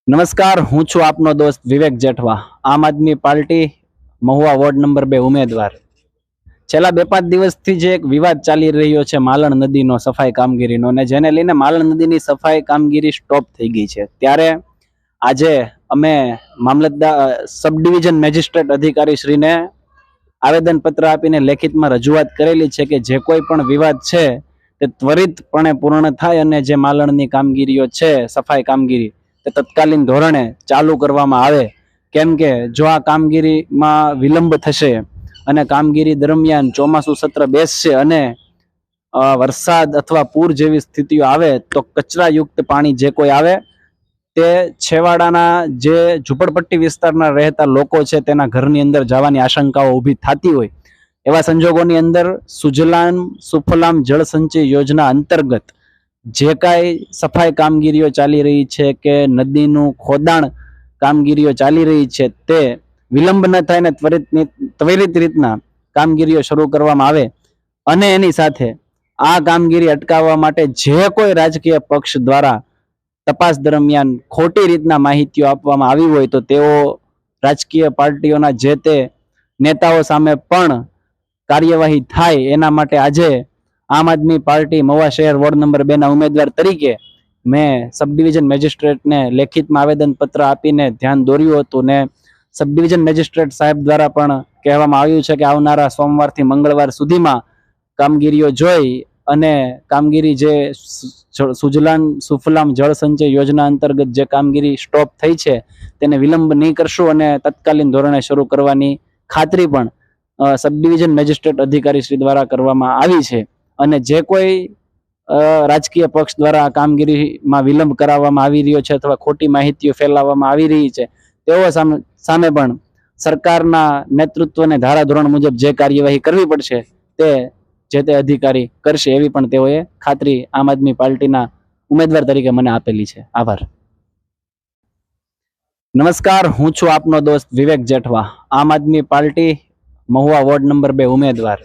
નમસ્કાર, હું છું આપનો દોસ્ત વિવેક જેઠવા, આમ આદમી પાર્ટી મહુવા વોર્ડ નંબર 2 ઉમેદવાર. છેલ્લા 2-5 દિવસથી જે એક વિવાદ ચાલી રહ્યો છે માલણ નદીનો સફાઈ કામગીરીનો, અને જેને લઈને માલણ નદીની સફાઈ કામગીરી સ્ટોપ થઈ ગઈ છે, ત્યારે આજે અમે મામલતદાર સબ ડિવિઝન મેજિસ્ટ્રેટ અધિકારી શ્રીને આવેદનપત્ર આપીને લેખિતમાં રજૂઆત કરેલી છે કે જે કોઈ પણ વિવાદ છે તે ત્વરિતપણે પૂર્ણ થાય અને જે માલણની કામગીરીઓ છે સફાઈ કામગીરી તે તત્કાલીન ધોરણે ચાલુ કરવામાં આવે. કેમ કે જો આ કામગીરીમાં વિલંબ થશે અને કામગીરી દરમિયાન ચોમાસું સત્ર બેસશે અને વરસાદ અથવા પૂર જેવી સ્થિતિઓ આવે તો કચરાયુક્ત પાણી જે કોઈ આવે તે છેવાડાના જે ઝૂંપડપટ્ટી વિસ્તારના રહેતા લોકો છે તેના ઘરની અંદર જવાની આશંકાઓ ઊભી થતી હોય એવા સંજોગોની અંદર સુજલામ સુફલામ જળ સંચય યોજના અંતર્ગત જે કાંઈ સફાઈ કામગીરીઓ ચાલી રહી છે કે નદીનું ખોદાણ કામગીરીઓ ચાલી રહી છે તે વિલંબ ન થાય ને ત્વરિત રીતના કામગીરીઓ શરૂ કરવામાં આવે. અને એની સાથે આ કામગીરી અટકાવવા માટે જે કોઈ રાજકીય પક્ષ દ્વારા તપાસ દરમિયાન ખોટી રીતના માહિતીઓ આપવામાં આવી હોય તો તેઓ રાજકીય પાર્ટીઓના જે તે નેતાઓ સામે પણ કાર્યવાહી થાય એના માટે આજે આમ આદમી પાર્ટી મહુવા શહેર વોર્ડ નંબર 2 ના ઉમેદવાર તરીકે મેં સબ ડિવિઝન મેજિસ્ટ્રેટને લેખિતમાં આવેદનપત્ર આપીને ધ્યાન દોર્યું હતું ને સબ ડિવિઝન મેજિસ્ટ્રેટ સાહેબ દ્વારા પણ કહેવામાં આવ્યું છે કે આવનારા સોમવારથી મંગળવાર સુધીમાં કામગીરીઓ જોઈ અને કામગીરી જે સુજલામ સુફલામ જળ સંચય યોજના અંતર્ગત જે કામગીરી સ્ટોપ થઈ છે તેને વિલંબ નહીં કરશું અને તત્કાલીન ધોરણે શરૂ કરવાની ખાતરી પણ સબ ડિવિઝન મેજિસ્ટ્રેટ અધિકારી શ્રી દ્વારા કરવામાં આવી છે. અને જે કોઈ રાજકીય પક્ષ દ્વારા કામગીરીમાં વિલંબ કરાવવામાં આવી રહ્યો છે અથવા ખોટી માહિતીઓ ફેલાવવામાં આવી રહી છે તેઓ સામે પણ સરકારના નેતૃત્વને ધારાધોરણ મુજબ જે કાર્યવાહી કરવી પડશે તે જે તે અધિકારી કરશે એવી પણ તેઓએ ખાતરી આમ આદમી પાર્ટીના ઉમેદવાર તરીકે મને આપેલી છે. આભાર. નમસ્કાર, હું છું આપનો દોસ્ત વિવેક જેઠવા, આમ આદમી પાર્ટી મહુવા વોર્ડ નંબર 2 ઉમેદવાર.